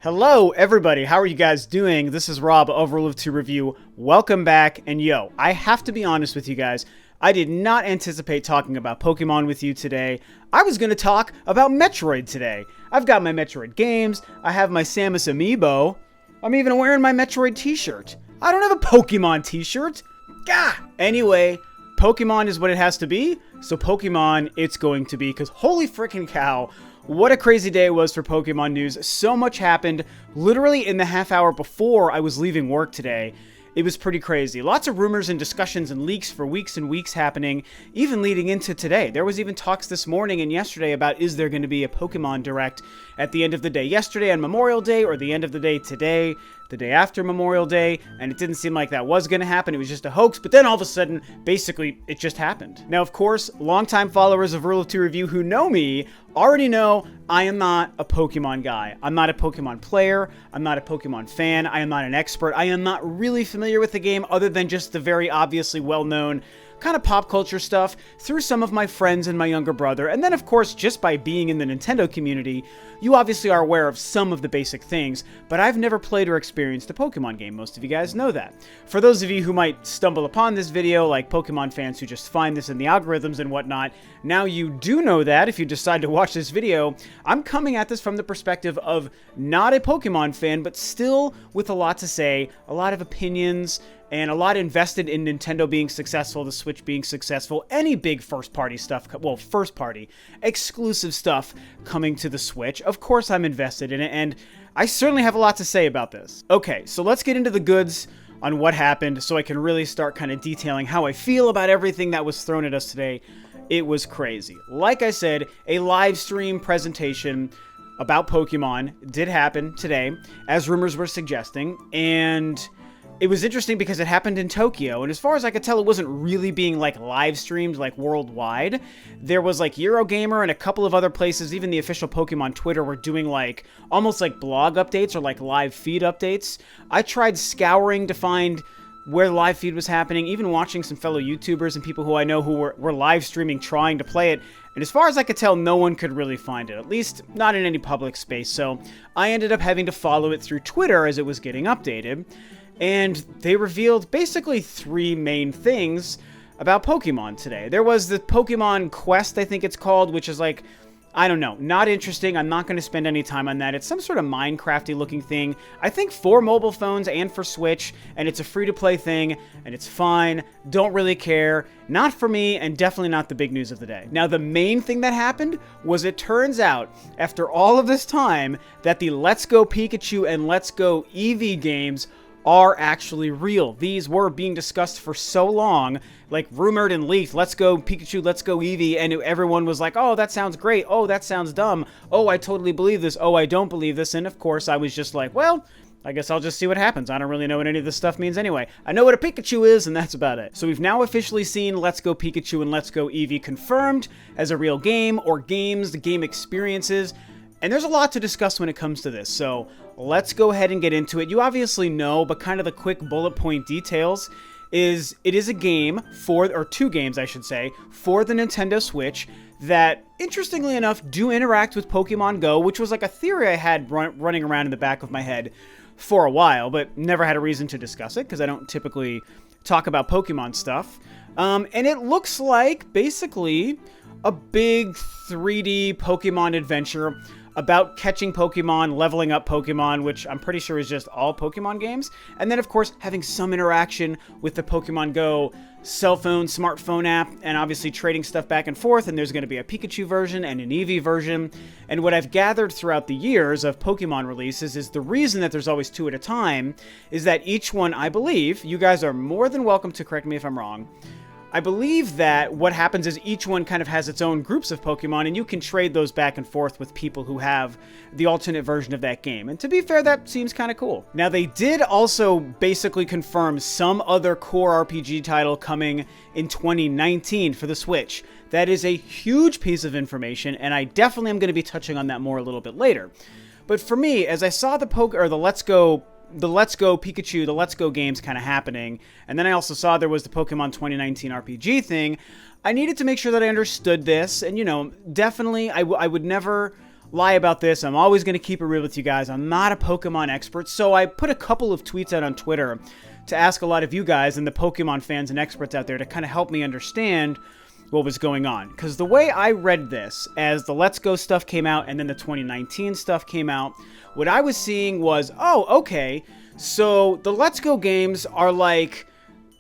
Hello, everybody. How are you guys doing? This is Rob of Ro2R Review. Welcome back. And yo, I have to be honest with you guys. I did not anticipate talking about Pokemon with you today. I was going to talk about Metroid today. I've got my Metroid games. I have my Samus amiibo. I'm even wearing my Metroid t-shirt. I don't have a Pokemon t-shirt. Gah! Anyway, Pokemon is what it has to be. So Pokemon it's going to be, because holy freaking cow. What a crazy day it was for Pokemon news. So much happened literally in the half hour before I was leaving work today. It was pretty crazy. Lots of rumors and discussions and leaks for weeks and weeks happening, even leading into today. There was even talks this morning and yesterday about is there going to be a Pokemon Direct at the end of the day yesterday on Memorial Day or the end of the day today, the day after Memorial Day, and it didn't seem like that was going to happen. It was just a hoax, but then all of a sudden, basically, it just happened. Now, of course, longtime followers of Ro2R Review who know me already know I am not a Pokemon guy. I'm not a Pokemon player. I'm not a Pokemon fan. I am not an expert. I am not really familiar with the game other than just the very obviously well-known kind of pop culture stuff through some of my friends and my younger brother. And then, of course, just by being in the Nintendo community, you obviously are aware of some of the basic things, but I've never played or experienced a Pokemon game. Most of you guys know that. For those of you who might stumble upon this video, like Pokemon fans who just find this in the algorithms and whatnot, now you do know that if you decide to watch this video. I'm coming at this from the perspective of not a Pokemon fan, but still with a lot to say, a lot of opinions, and a lot invested in Nintendo being successful, the Switch being successful, any big first-party stuff, well, first-party, exclusive stuff coming to the Switch. Of course I'm invested in it, and I certainly have a lot to say about this. Okay, so let's get into the goods on what happened so I can really start kind of detailing how I feel about everything that was thrown at us today. It was crazy. Like I said, a live stream presentation about Pokemon did happen today, as rumors were suggesting, and it was interesting because it happened in Tokyo, and as far as I could tell, it wasn't really being, like, live streamed, like, worldwide. There was, like, Eurogamer and a couple of other places, even the official Pokemon Twitter were doing, like, almost like blog updates or, like, live feed updates. I tried scouring to find where the live feed was happening, even watching some fellow YouTubers and people who I know who were live streaming trying to play it, and as far as I could tell, no one could really find it, at least not in any public space, so I ended up having to follow it through Twitter as it was getting updated. And they revealed basically three main things about Pokemon today. There was the Pokemon Quest, I think it's called, which is like, I don't know, not interesting. I'm not going to spend any time on that. It's some sort of Minecrafty looking thing, I think for mobile phones and for Switch, and it's a free-to-play thing, and it's fine. Don't really care. Not for me, and definitely not the big news of the day. Now, the main thing that happened was it turns out, after all of this time, that the Let's Go Pikachu and Let's Go Eevee games are actually real. These were being discussed for so long, like rumored and leaked, let's go Pikachu, let's go Eevee, and everyone was like, oh, that sounds great, oh, that sounds dumb, oh, I totally believe this, oh, I don't believe this, and of course I was just like, well, I guess I'll just see what happens. I don't really know what any of this stuff means anyway. I know what a Pikachu is, and that's about it. So we've now officially seen Let's Go Pikachu and Let's Go Eevee confirmed as a real game, or games, the game experiences. And there's a lot to discuss when it comes to this, so let's go ahead and get into it. You obviously know, but kind of the quick bullet point details is it is a game or two games, I should say, for the Nintendo Switch that, interestingly enough, do interact with Pokemon Go, which was like a theory I had running around in the back of my head for a while, but never had a reason to discuss it because I don't typically talk about Pokemon stuff. And it looks like, basically, a big 3D Pokemon adventure about catching Pokemon, leveling up Pokemon, which I'm pretty sure is just all Pokemon games. And then, of course, having some interaction with the Pokemon Go cell phone, smartphone app, and obviously trading stuff back and forth. And there's going to be a Pikachu version and an Eevee version. And what I've gathered throughout the years of Pokemon releases is the reason that there's always two at a time is that each one, I believe, you guys are more than welcome to correct me if I'm wrong, I believe that what happens is each one kind of has its own groups of Pokemon, and you can trade those back and forth with people who have the alternate version of that game. And to be fair, that seems kind of cool. Now, they did also basically confirm some other core RPG title coming in 2019 for the Switch. That is a huge piece of information, and I definitely am going to be touching on that more a little bit later. But for me, as I saw the Let's Go Pikachu, the Let's Go games kind of happening, and then I also saw there was the Pokemon 2019 RPG thing, I needed to make sure that I understood this, and, you know, definitely I would never lie about this. I'm always going to keep it real with you guys. I'm not a Pokemon expert, so I put a couple of tweets out on Twitter to ask a lot of you guys and the Pokemon fans and experts out there to kind of help me understand what was going on. Because the way I read this, as the Let's Go stuff came out and then the 2019 stuff came out, what I was seeing was, oh, okay, so the Let's Go games are like,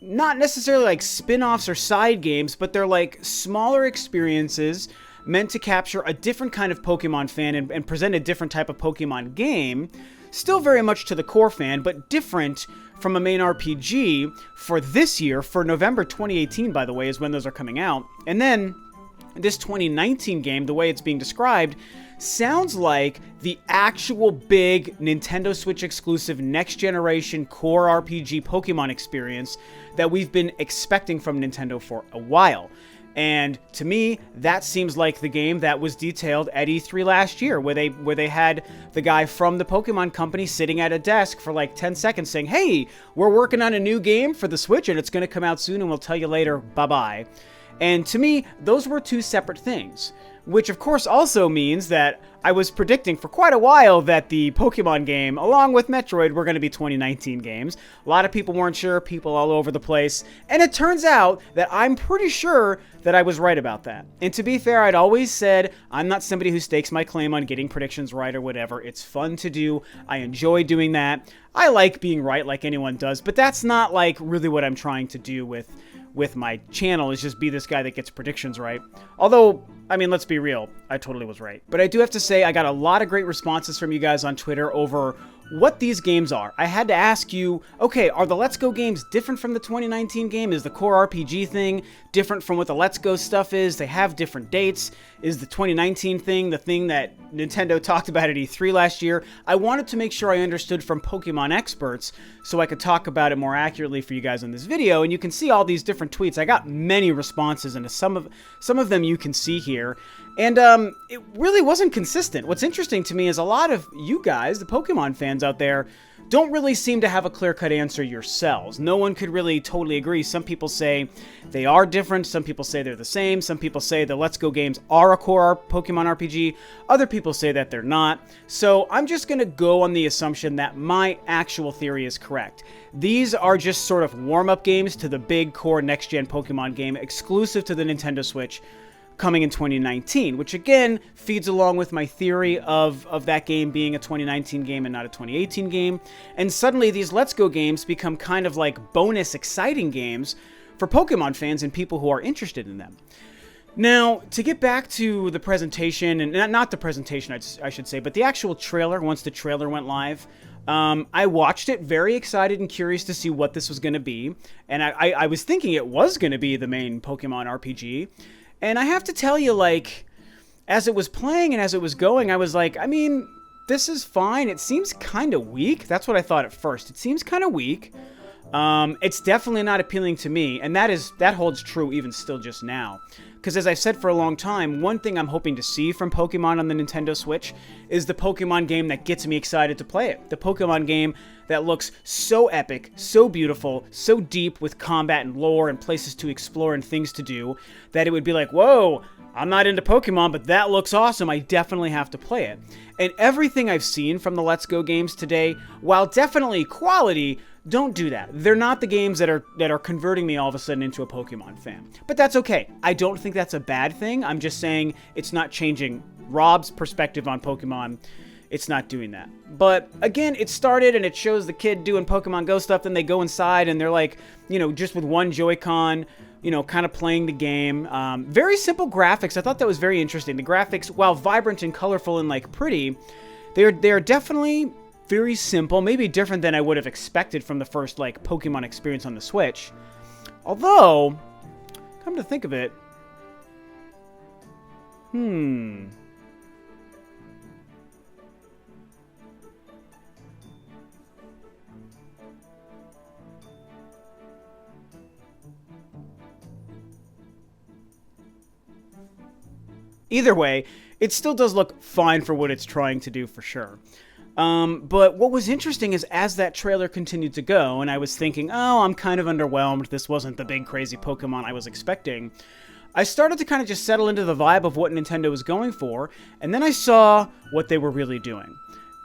not necessarily like spin-offs or side games, but they're like smaller experiences meant to capture a different kind of Pokemon fan and present a different type of Pokemon game, still very much to the core fan, but different from a main RPG for this year, for November 2018, by the way, is when those are coming out. And then this 2019 game, the way it's being described, sounds like the actual big Nintendo Switch exclusive next generation core RPG Pokemon experience that we've been expecting from Nintendo for a while. And to me, that seems like the game that was detailed at E3 last year, where they had the guy from the Pokemon company sitting at a desk for like 10 seconds saying, hey, we're working on a new game for the Switch and it's going to come out soon and we'll tell you later, bye-bye. And to me, those were two separate things, which of course also means that I was predicting for quite a while that the Pokemon game, along with Metroid, were going to be 2019 games. A lot of people weren't sure, people all over the place, and it turns out that I'm pretty sure that I was right about that. And to be fair, I'd always said I'm not somebody who stakes my claim on getting predictions right or whatever. It's fun to do. I enjoy doing that. I like being right like anyone does, but that's not like really what I'm trying to do with my channel, is just be this guy that gets predictions right. Although, I mean, let's be real, I totally was right. But I do have to say, I got a lot of great responses from you guys on Twitter over what these games are. I had to ask you, okay, are the Let's Go games different from the 2019 game? Is the core RPG thing different from what the Let's Go stuff is? They have different dates. Is the 2019 thing the thing that Nintendo talked about at E3 last year? I wanted to make sure I understood from Pokemon experts so I could talk about it more accurately for you guys in this video. And you can see all these different tweets. I got many responses, and some of them you can see here. And it really wasn't consistent. What's interesting to me is a lot of you guys, the Pokemon fans out there, don't really seem to have a clear-cut answer yourselves. No one could really totally agree. Some people say they are different. Some people say they're the same. Some people say the Let's Go games are a core Pokemon RPG. Other people say that they're not. So I'm just going to go on the assumption that my actual theory is correct. These are just sort of warm-up games to the big core next-gen Pokemon game exclusive to the Nintendo Switch, coming in 2019, which again feeds along with my theory of that game being a 2019 game and not a 2018 game. And suddenly these Let's Go games become kind of like bonus exciting games for Pokemon fans and people who are interested in them. Now, to get back to the presentation, and not the presentation I should say, but the actual trailer, once the trailer went live, I watched it very excited and curious to see what this was going to be. And I was thinking it was going to be the main Pokemon RPG. And I have to tell you, like, as it was playing and as it was going, I was like, I mean, this is fine. It seems kind of weak. That's what I thought at first. It seems kind of weak. It's definitely not appealing to me, and that holds true even still just now. Because as I've said for a long time, one thing I'm hoping to see from Pokemon on the Nintendo Switch is the Pokemon game that gets me excited to play it. The Pokemon game that looks so epic, so beautiful, so deep with combat and lore and places to explore and things to do, that it would be like, whoa, I'm not into Pokemon, but that looks awesome. I definitely have to play it. And everything I've seen from the Let's Go games today, while definitely quality, don't do that. They're not the games that are converting me all of a sudden into a Pokemon fan. But that's okay. I don't think that's a bad thing. I'm just saying it's not changing Rob's perspective on Pokemon. It's not doing that. But again, it started and it shows the kid doing Pokemon Go stuff. Then they go inside and they're like, you know, just with one Joy-Con, you know, kind of playing the game. Very simple graphics. I thought that was very interesting. The graphics, while vibrant and colorful and like pretty, they're definitely very simple, maybe different than I would have expected from the first, like, Pokemon experience on the Switch. Although, come to think of it, either way, it still does look fine for what it's trying to do for sure. But what was interesting is as that trailer continued to go, and I was thinking, oh, I'm kind of underwhelmed. This wasn't the big crazy Pokemon I was expecting. I started to kind of just settle into the vibe of what Nintendo was going for, and then I saw what they were really doing.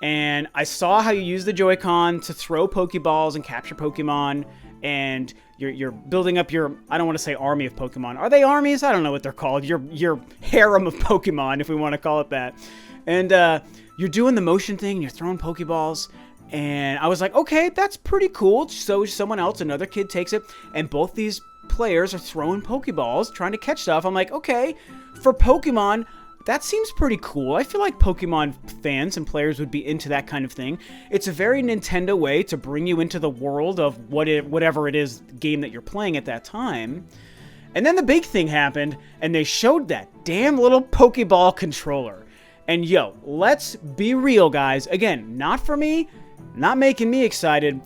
And I saw how you use the Joy-Con to throw Pokeballs and capture Pokemon, and you're building up your, I don't want to say army of Pokemon. Are they armies? I don't know what they're called. Your harem of Pokemon, if we want to call it that. And you're doing the motion thing, and you're throwing Pokeballs. And I was like, okay, that's pretty cool. So someone else, another kid takes it, and both these players are throwing Pokeballs, trying to catch stuff. I'm like, okay, for Pokemon, that seems pretty cool. I feel like Pokemon fans and players would be into that kind of thing. It's a very Nintendo way to bring you into the world of whatever it is game that you're playing at that time. And then the big thing happened, and they showed that damn little Pokeball controller. And yo, let's be real, guys. Again, not for me, not making me excited,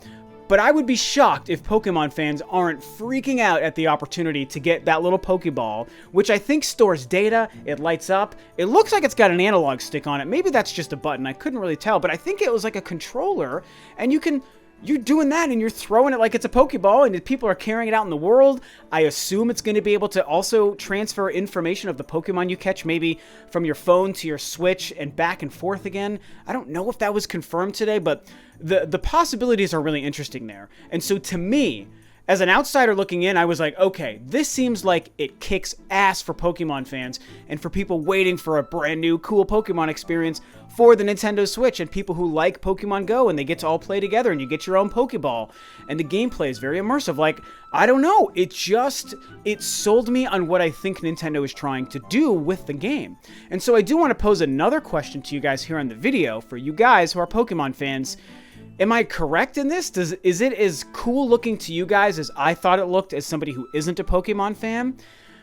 but I would be shocked if Pokemon fans aren't freaking out at the opportunity to get that little Pokeball, which I think stores data, it lights up, it looks like it's got an analog stick on it. Maybe that's just a button, I couldn't really tell, but I think it was like a controller, and you're doing that and you're throwing it like it's a Pokeball, and people are carrying it out in the world. I assume it's going to be able to also transfer information of the Pokemon you catch, maybe from your phone to your Switch and back and forth again. I don't know if that was confirmed today, but the possibilities are really interesting there. And so to me, as an outsider looking in, I was like, okay, this seems like it kicks ass for Pokemon fans and for people waiting for a brand new cool Pokemon experience for the Nintendo Switch, and people who like Pokemon Go and they get to all play together and you get your own Pokeball and the gameplay is very immersive. Like, I don't know, it sold me on what I think Nintendo is trying to do with the game. And so I do want to pose another question to you guys here on the video for you guys who are Pokemon fans. Am I correct in this? Is it as cool looking to you guys as I thought it looked as somebody who isn't a Pokemon fan?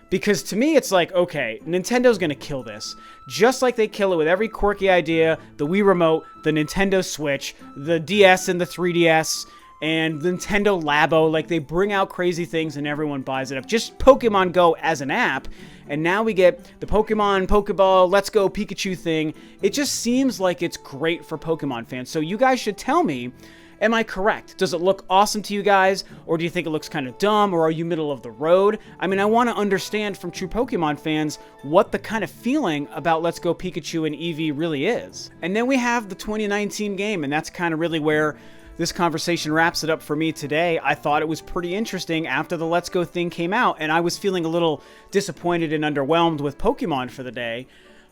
Because to me, it's like, okay, Nintendo's going to kill this. Just like they kill it with every quirky idea, the Wii Remote, the Nintendo Switch, the DS and the 3DS, and Nintendo Labo. Like, they bring out crazy things and everyone buys it up. Just Pokemon Go as an app. And now we get the Pokemon, Pokeball, Let's Go Pikachu thing. It just seems like it's great for Pokemon fans. So you guys should tell me, am I correct? Does it look awesome to you guys? Or do you think it looks kind of dumb? Or are you middle of the road? I mean, I want to understand from true Pokemon fans what the kind of feeling about Let's Go Pikachu and Eevee really is. And then we have the 2019 game, and that's kind of really where this conversation wraps it up for me today. I thought it was pretty interesting after the Let's Go thing came out, and I was feeling a little disappointed and underwhelmed with Pokemon for the day.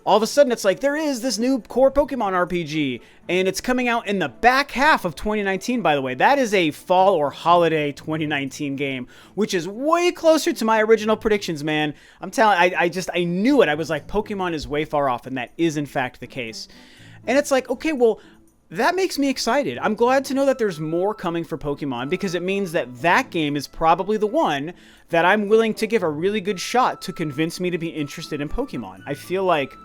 All of a sudden, it's like, there is this new core Pokemon RPG, and it's coming out in the back half of 2019, by the way. That is a fall or holiday 2019 game, which is way closer to my original predictions, man. I'm telling I knew it. I was like, Pokemon is way far off, and that is, in fact, the case. And it's like, okay, well, that makes me excited. I'm glad to know that there's more coming for Pokemon, because it means that that game is probably the one that I'm willing to give a really good shot to convince me to be interested in Pokemon. I feel like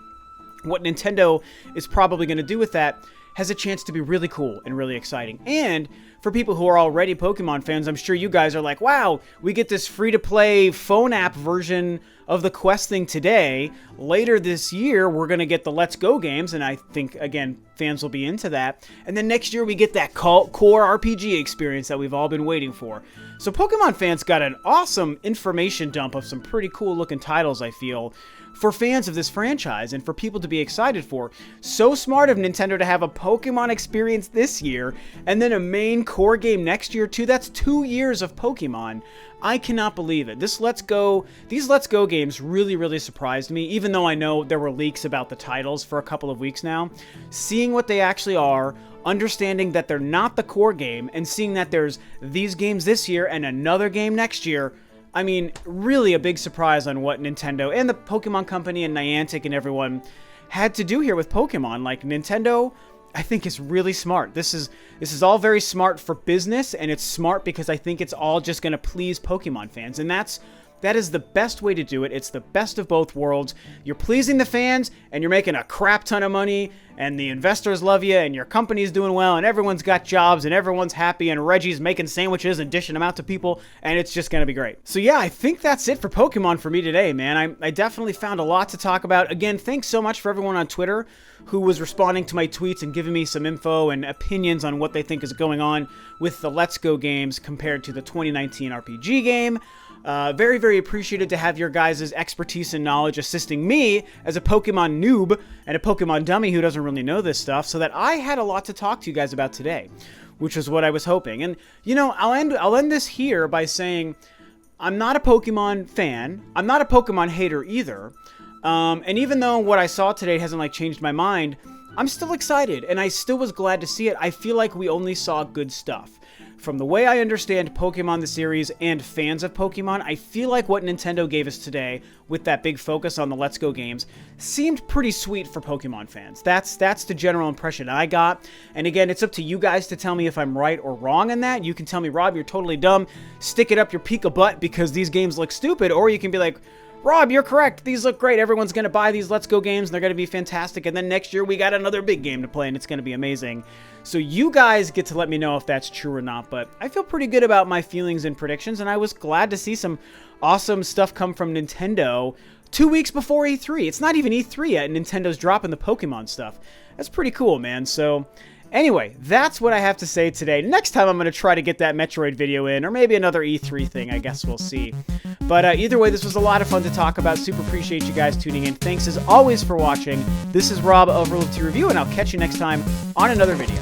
what Nintendo is probably going to do with that has a chance to be really cool and really exciting. And for people who are already Pokemon fans, I'm sure you guys are like, wow, we get this free-to-play phone app version of the Quest thing today. Later this year, we're going to get the Let's Go games, and I think, again, fans will be into that. And then next year, we get that core RPG experience that we've all been waiting for. So Pokemon fans got an awesome information dump of some pretty cool-looking titles, I feel, for fans of this franchise and for people to be excited for. So smart of Nintendo to have a Pokemon experience this year and then a main core game next year too. That's 2 years of Pokemon. I cannot believe it. These Let's Go games really, really surprised me, even though I know there were leaks about the titles for a couple of weeks now. Seeing what they actually are, understanding that they're not the core game, and seeing that there's these games this year and another game next year, I mean, really a big surprise on what Nintendo and the Pokemon Company and Niantic and everyone had to do here with Pokemon. Like, Nintendo, I think, is really smart. This is all very smart for business, and it's smart because I think it's all just going to please Pokemon fans. And that is the best way to do it. It's the best of both worlds. You're pleasing the fans, and you're making a crap ton of money, and the investors love you, and your company's doing well, and everyone's got jobs, and everyone's happy, and Reggie's making sandwiches and dishing them out to people, and it's just gonna be great. So yeah, I think that's it for Pokemon for me today, man. I definitely found a lot to talk about. Again, thanks so much for everyone on Twitter who was responding to my tweets and giving me some info and opinions on what they think is going on with the Let's Go games compared to the 2019 RPG game. Very, very appreciated to have your guys' expertise and knowledge assisting me as a Pokemon noob and a Pokemon dummy who doesn't really know this stuff, so that I had a lot to talk to you guys about today, which is what I was hoping. And, you know, I'll end this here by saying I'm not a Pokemon fan. I'm not a Pokemon hater either. And even though what I saw today hasn't, like, changed my mind, I'm still excited, and I still was glad to see it. I feel like we only saw good stuff. From the way I understand Pokemon the series and fans of Pokemon, I feel like what Nintendo gave us today, with that big focus on the Let's Go games, seemed pretty sweet for Pokemon fans. That's the general impression I got. And again, it's up to you guys to tell me if I'm right or wrong in that. You can tell me, Rob, you're totally dumb. Stick it up your Pika butt because these games look stupid. Or you can be like, Rob, you're correct. These look great. Everyone's going to buy these Let's Go games, and they're going to be fantastic. And then next year, we got another big game to play, and it's going to be amazing. So you guys get to let me know if that's true or not. But I feel pretty good about my feelings and predictions, and I was glad to see some awesome stuff come from Nintendo 2 weeks before E3. It's not even E3 yet, and Nintendo's dropping the Pokemon stuff. That's pretty cool, man. So anyway, that's what I have to say today. Next time, I'm going to try to get that Metroid video in, or maybe another E3 thing. I guess we'll see. But either way, this was a lot of fun to talk about. Super appreciate you guys tuning in. Thanks as always for watching. This is Rob of Ro2R, and I'll catch you next time on another video.